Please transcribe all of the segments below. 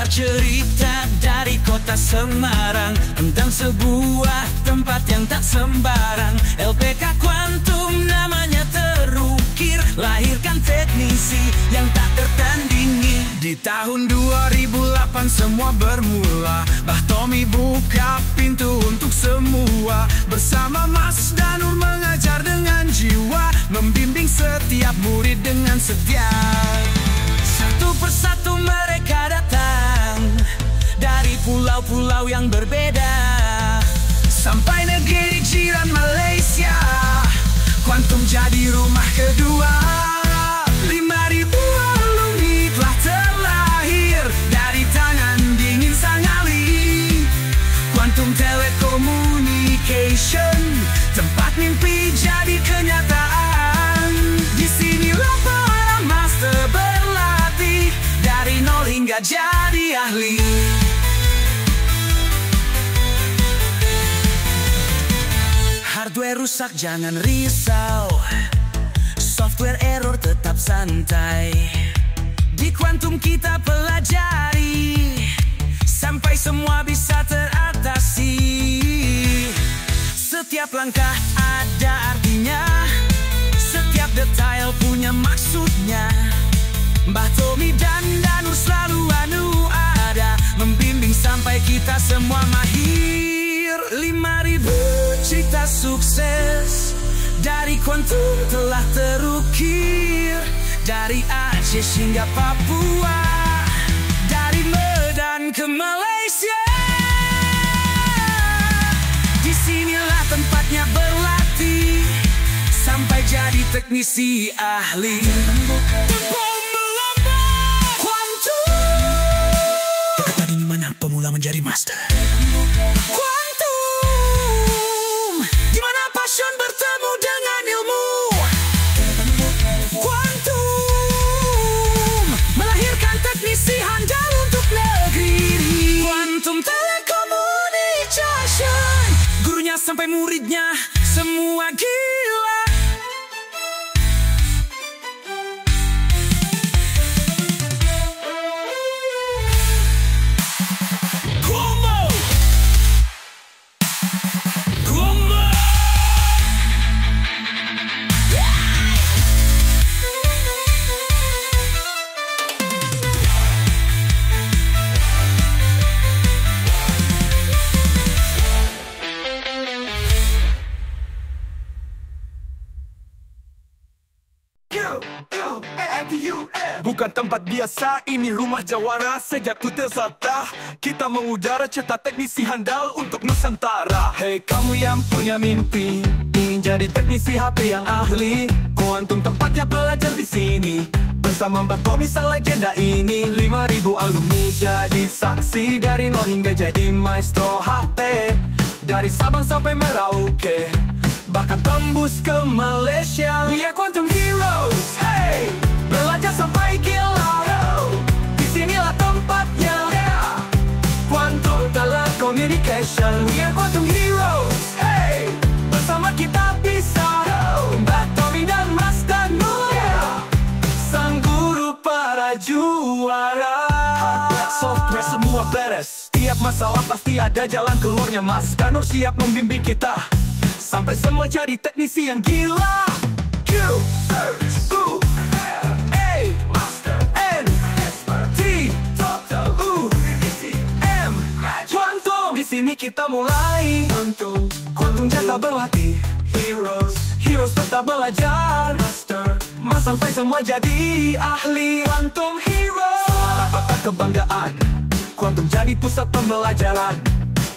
mendengar cerita dari kota Semarang tentang sebuah tempat yang tak sembarang. LPK Quantum namanya terukir, lahirkan teknisi yang tak tertandingi. Di tahun 2008 semua bermula, Bah Tommy buka pintu untuk semua. Bersama Mas Danur mengajar dengan jiwa, membimbing setiap murid dengan setia. Satu persatu mereka datang dari pulau-pulau yang berbeda, sampai negeri jiran Malaysia. Quantum jadi rumah kedua. 5.000 alumni telah terlahir dari tangan dingin sang ahli. Quantum Telecommunication, tempat mimpi jadi kenyataan. Di sinilah para master berlatih, dari nol hingga jadi ahli. Hardware rusak jangan risau, software error tetap santai. Di Quantum kita pelajari, sampai semua bisa teratasi. Setiap langkah ada artinya, setiap detail punya maksudnya. Mbah Tommy dan Danur selalu ada, membimbing sampai kita semua mahir. 5.000 cerita sukses dari Quantum telah terukir, dari Aceh hingga Papua, dari Medan ke Malaysia. Disinilah tempatnya berlatih, sampai jadi teknisi ahli. Tempat di mana pemula menjadi master. Quantum, di mana passion bertemu dengan ilmu. Quantum melahirkan teknisi handal untuk negeri. Quantum Telecommunication, gurunya sampai muridnya semua gila. Bukan tempat biasa, ini rumah jawara. Sejak tutel satah, kita mengudara, cetak teknisi handal untuk Nusantara. Hei kamu yang punya mimpi, ingin jadi teknisi HP yang ahli, Quantum tempatnya belajar di sini. Bersama Mbah Tommy sang legenda ini, 5.000 alumni jadi saksi, dari nol hingga jadi maestro HP. Dari Sabang sampai Merauke, bahkan tembus ke Malaysia. We are Quantum Heroes, hey! Belajar sampai gila, disinilah tempatnya. Quantum Telecommunication, we are Quantum Heroes, hey! Bersama kita bisa, Mbah Tommy dan Mas Danur, sang guru para juara. Software semua beres, tiap masalah pasti ada jalan keluarnya. Mas Danur siap membimbing kita, sampai semua jadi teknisi yang gila. Q, search, U, A, Master, N, Expert, T, Total, U, M, Quantum. Di sini kita mulai. Quantum jatah berlatih. Heroes tetap belajar. Mas sampai semua jadi ahli. Quantum Heroes, suara kata kebanggaan. Quantum jadi pusat pembelajaran.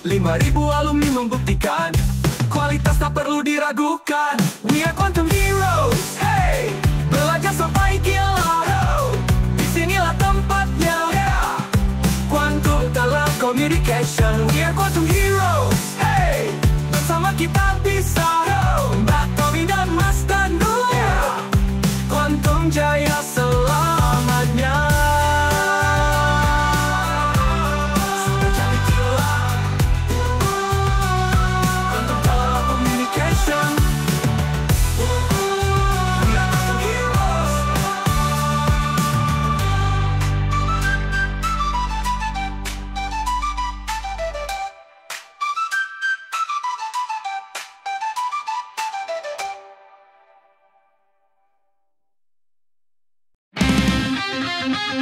5.000 alumni membuktikan, kualitas tak perlu diragukan. We are Quantum Heroes, hey! Belajar sampai gila, disinilah tempatnya. Quantum Telecommunication, we are Quantum Heroes, hey! Bersama kita bisa, Mbah Tommy dan Mas Danur, Quantum jaya selamanya. Di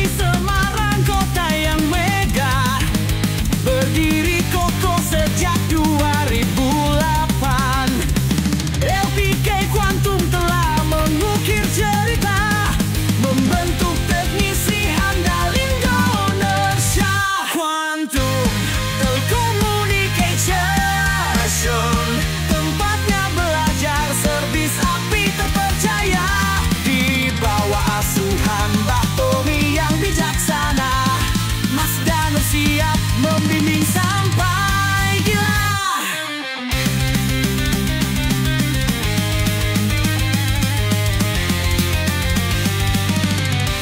Semarang, kota yang megah, berdiri kokoh sejak 2008. LPK Quantum telah mengukir cerita, membentuk teknisi handal Indonesia. Quantum Telecommunication, tempatnya belajar servis api terpercaya. Di bawah asuhan Mbah Tommy yang bijaksana, Mas Danur siap membimbing sampai gila.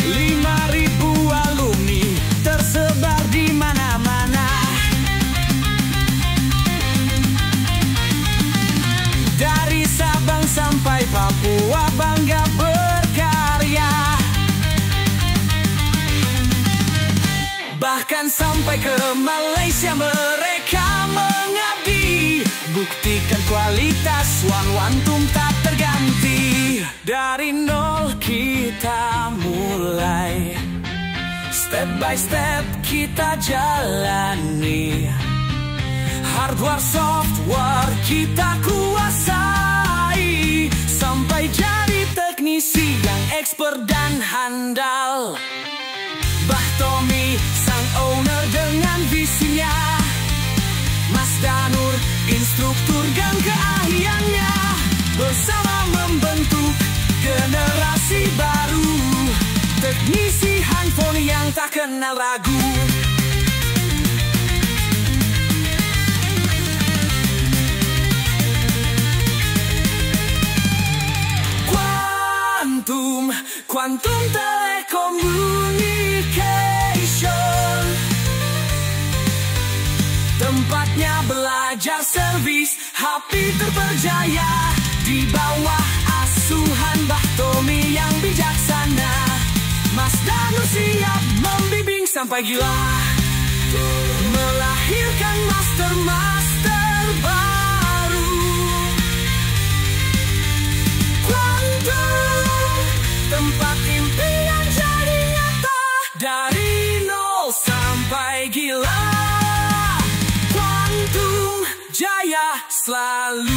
5.000 alumni tersebar di mana-mana. Dari Sabang sampai Papua bangga berkarya, bahkan sampai ke Malaysia mereka mengabdi. Buktikan kualitas Quantum tak terganti. Dari nol kita mulai, step by step kita jalani. Hardware software kita kuasai, sampai jadi teknisi yang expert dan handal. Mbah Tommy sang owner dengan visinya, Mas Danur instruktur dan keahliannya, bersama membentuk generasi baru, teknisi handphone yang tak kenal ragu. Quantum Telecommunication, tempatnya belajar servis HP terpercaya. Di bawah asuhan Mbah Tommy yang bijaksana, Mas Danur siap membimbing sampai gila, melahirkan master-master baru. Quantum, tempat impian jadi nyata, dari nol sampai gila. Quantum jaya selalu.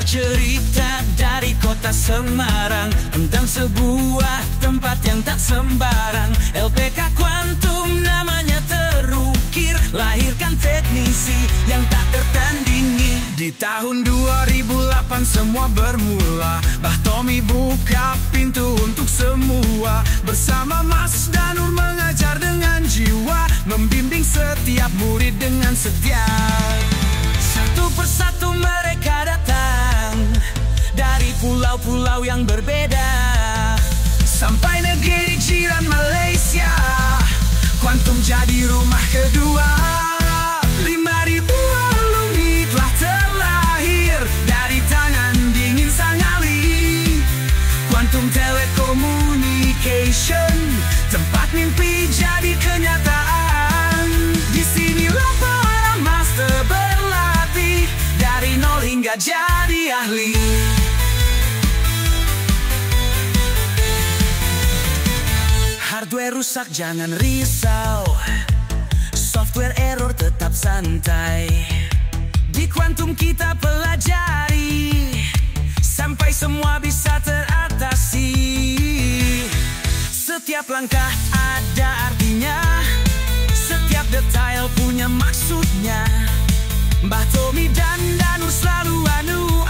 Cerita dari kota Semarang tentang sebuah tempat yang tak sembarang. LPK Quantum namanya terukir, lahirkan teknisi yang tak tertandingi. Di tahun 2008 semua bermula, Mbah Tommy buka pintu untuk semua. Bersama Mas Danur mengajar dengan jiwa, membimbing setiap murid dengan setia. Satu persatu mereka datang dari pulau-pulau yang berbeda, sampai negeri jiran Malaysia. Quantum jadi rumah kedua. 5.000 alumni telah terlahir dari tangan dingin sang ahli. Quantum Telecommunication, tempat mimpi jadi kenyataan. Di sinilah para master berlatih, dari nol hingga jadi ahli. Hardware rusak jangan risau, software error tetap santai. Di Quantum kita pelajari, sampai semua bisa teratasi. Setiap langkah ada artinya, setiap detail punya maksudnya. Mbah Tommy dan Danur selalu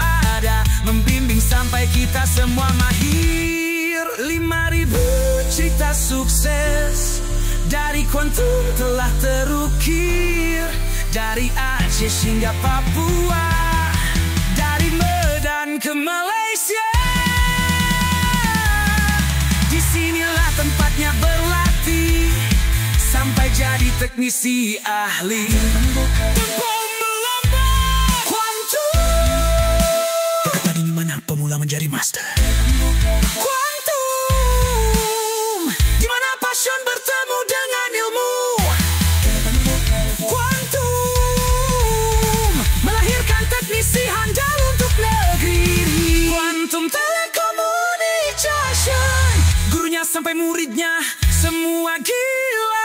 ada, membimbing sampai kita semua mahir. 5.000 cerita sukses dari Kuantum telah terukir, dari Aceh hingga Papua, dari Medan ke Malaysia. Disinilah tempatnya berlatih sampai jadi teknisi ahli. Tempo melompat Kuantum, kata di mana pemula menjadi master. Kuantum, di mana passion bertemu dengan ilmu. Kuantum melahirkan teknisi handal untuk negeri. Kuantum Telecommunication, gurunya sampai muridnya semua gila.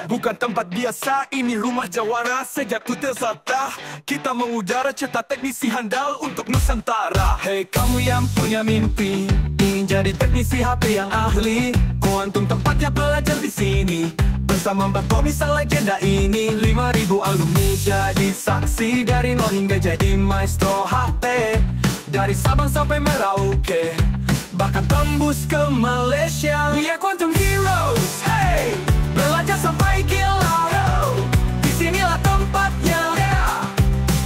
Bukan tempat biasa, ini rumah jawara. Sejak ku tersata, kita mengudara cetak teknisi handal untuk Nusantara. Hei kamu yang punya mimpi, ingin jadi teknisi HP yang ahli, Kuantum tempatnya belajar di sini. Bersama Mbah Tommy sang legenda ini, 5.000 alumni jadi saksi, dari nol hingga jadi maestro HP. Dari Sabang sampai Merauke, bahkan tembus ke Malaysia. We are Kuantum Heroes, hey! Belajar sampai gila, disinilah tempatnya.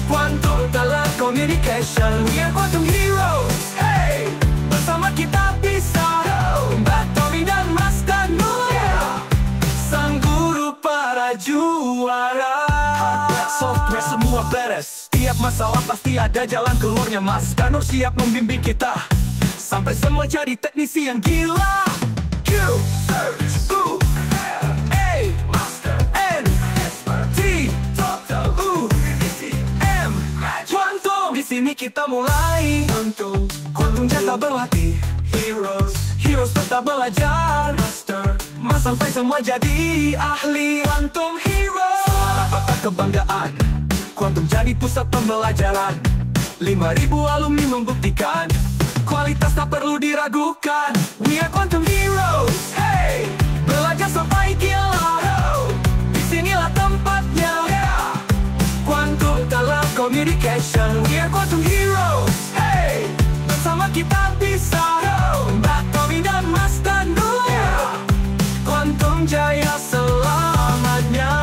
Kuantum Telecommunication, we are Kuantum Heroes, hey! Bersama kita bisa, Mbah Tommy dan Mas Danur, sang guru para juara. Software semua beres, tiap masalah pasti ada jalan keluarnya. Mas Danur siap membimbing kita sampai semua jadi teknisi yang gila. Q, search, U, A, Master, N, Expert, T, Total, U, M, Kuantum. Di sini kita mulai. Kuantum jatah berlatih. Heroes tetap belajar. Mas sampai semua jadi ahli. Kuantum Heroes, suara kata kebanggaan. Kuantum jadi pusat pembelajaran. 5.000 alumni membuktikan kualitas tak perlu diragukan. We are Kuantum Heroes, hey! Belajar sampai gila, disinilah tempatnya. Kuantum Telecommunication, we are Kuantum Heroes, hey! Bersama kita bisa, Mbah Tommy dan Mas Danur, Kuantum jaya selamanya.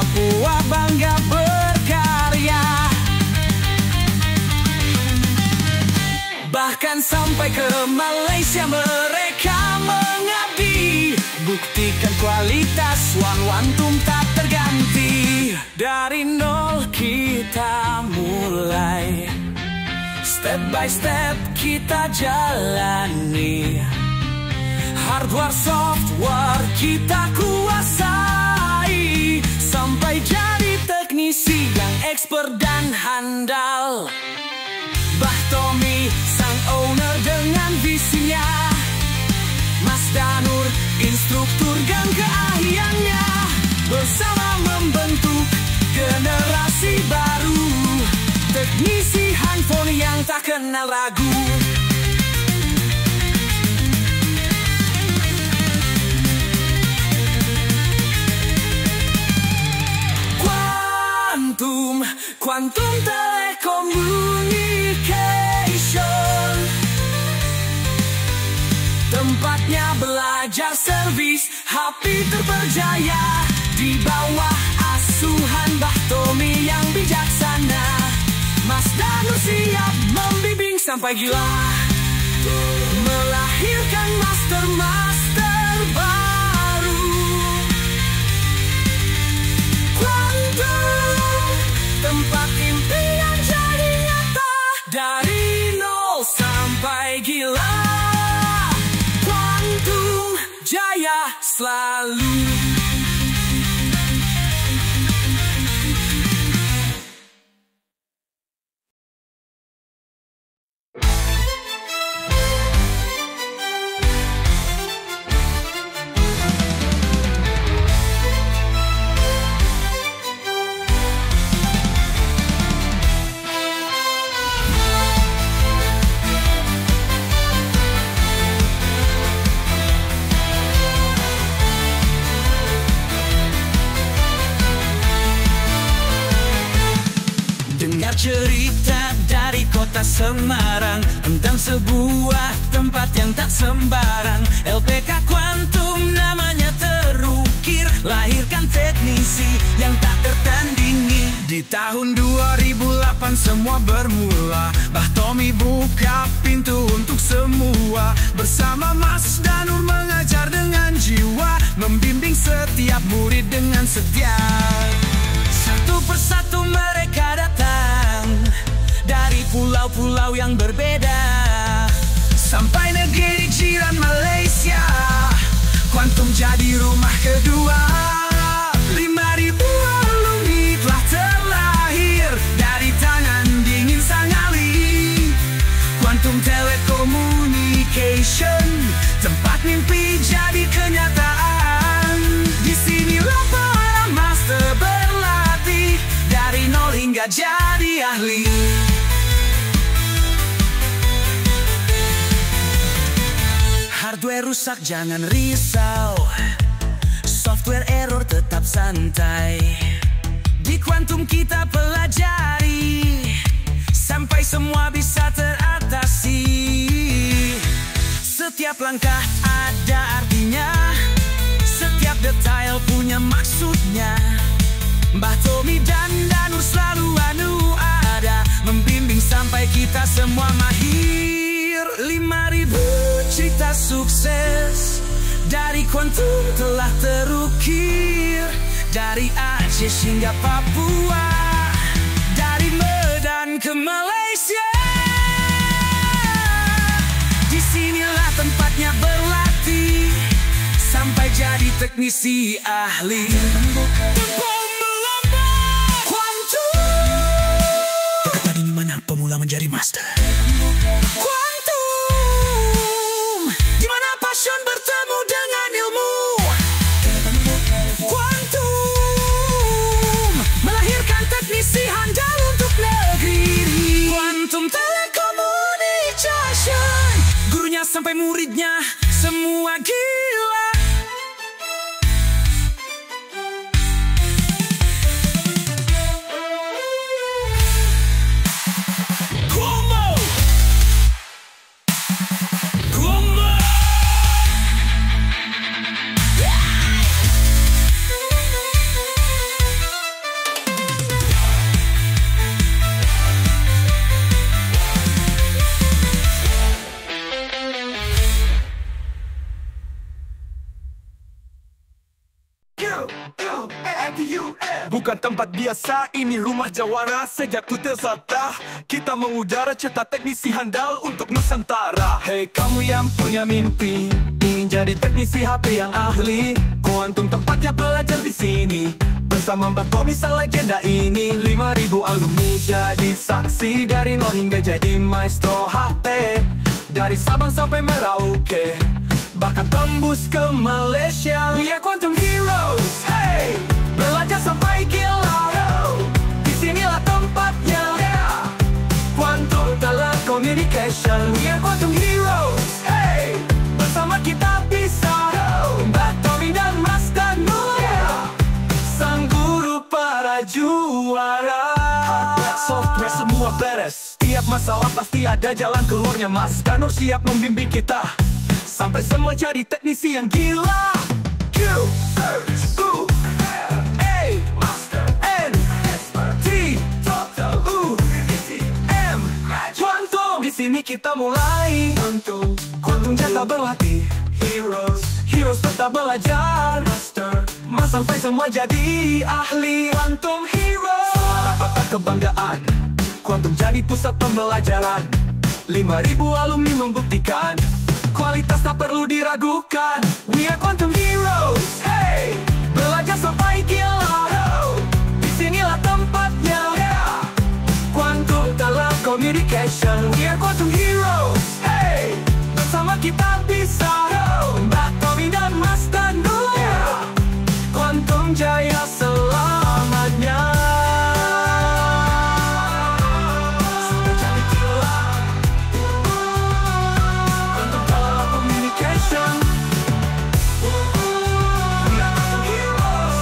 Papua bangga berkarya, bahkan sampai ke Malaysia mereka mengabdi. Buktikan kualitas Wantum tak terganti. Dari nol kita mulai, step by step kita jalani. Hardware software kita kuasai, sampai jadi teknisi yang expert dan handal. Bah Tommy sang owner dengan visinya, Mas Danur instruktur dan keahliannya, bersama membentuk generasi baru, teknisi handphone yang tak kenal ragu. Quantum Telecommunication, tempatnya belajar servis HP terpercaya, di bawah asuhan Bah Tommy yang bijaksana. Mas Danu siap membimbing sampai gila, melahirkan master-master baru. Quantum, tempat impian jadi nyata, dari nol sampai gila. Quantum jaya selalu. Cerita dari kota Semarang tentang sebuah tempat yang tak sembarang. LPK Quantum namanya terukir, lahirkan teknisi yang tak tertandingi. Di tahun 2008 semua bermula, Bah Tommy buka pintu untuk semua. Bersama Mas Danur mengajar dengan jiwa, membimbing setiap murid dengan setia. Satu persatu mereka datang dari pulau-pulau yang berbeda, sampai negeri jiran Malaysia. Quantum jadi rumah kedua. 5.000 alumni telah terlahir dari tangan dingin sang ahli. Quantum Telecommunication, tempat mimpi jadi kenyataan. Di sinilah para master berlatih, dari nol hingga jadi ahli. Hardware rusak jangan risau, software error tetap santai. Di Quantum kita pelajari, sampai semua bisa teratasi. Setiap langkah ada artinya, setiap detail punya maksudnya. Bah Tommy dan Danur selalu ada, membimbing sampai kita semua mahir. 5.000 cerita sukses dari Quantum telah terukir, dari Aceh hingga Papua, dari Medan ke Malaysia. Disinilah tempatnya berlatih, sampai jadi teknisi ahli. Pemula menjadi master. Quantum, di mana passion bertemu dengan ilmu. Quantum, melahirkan teknisi handal untuk negeri. Quantum Telecommunication, gurunya sampai muridnya semua gila. Bukan tempat biasa, ini rumah jawara. Sejak tutel sata, kita mengudara, cetak teknisi handal untuk Nusantara. Hei kamu yang punya mimpi, ingin jadi teknisi HP yang ahli, Quantum tempatnya belajar di sini. Bersama Mbak Komisar legenda ini, 5.000 alumni jadi saksi. Dari nol hingga jadi maestro HP, dari Sabang sampai Merauke, bahkan tembus ke Malaysia. We are Quantum Heroes, hey, belajar sampai gila. Disinilah tempatnya, Quantum Telecommunication. We are Quantum Heroes, hey, bersama kita bisa. Mbak Tommy dan Mas Danu, sang guru para juara. Hardware, software, semua beres. Tiap masalah pasti ada jalan keluarnya. Mas Danu siap membimbing kita sampai semua jadi teknisi yang gila. Q, U, A, Master, N, Expert, T, Total, U, M, Quantum. Di sini kita mulai. Quantum jaga berlatih. Heroes tetap belajar. Mas sampai semua jadi ahli. Quantum Heroes, suara kata kebanggaan. Quantum jadi pusat pembelajaran. 5.000 alumni membuktikan kualitas tak perlu diragukan. We are Quantum Heroes, hey, belajar sampai gila. Disinilah tempatnya, Quantum Telecommunication. We are Quantum Heroes, hey, bersama kita bisa. Mbak Tommy dan Mas Danu, Quantum jaya selamanya. Sudah jadi gila, Quantum Telecommunication. We are Quantum Heroes.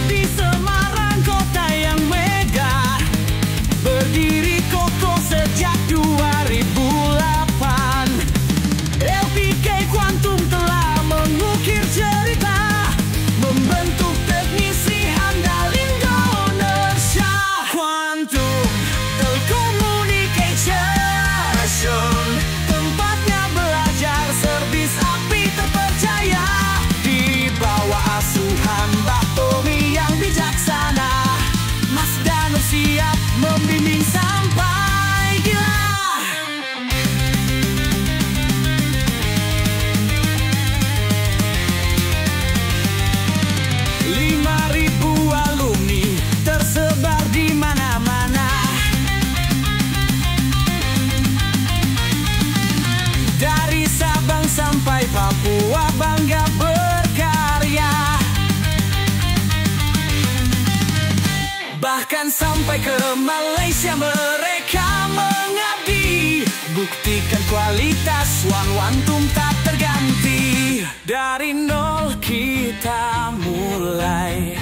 Di Semarang, kota yang megah, berdiri kokoh sejak 2008. LPK Quantum telah mengukir cerita, membentuk teknisi handal Indonesia. Quantum Telecommunication, tempatnya belajar, servis api terpercaya. Di bawah asuhan Mbak Tommy yang bijaksana, Mas Danu siap membimbing sampai gila. 5.000 alumni tersebar di mana-mana. Dari Sabang sampai Papua bangga berkarya, bahkan sampai ke Malaysia mereka mengabdi. Buktikan kualitas Quantum tak terganti. Dari nol kita mulai,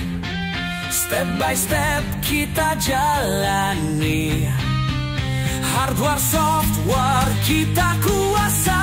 step by step kita jalani. Hardware software kita kuasai.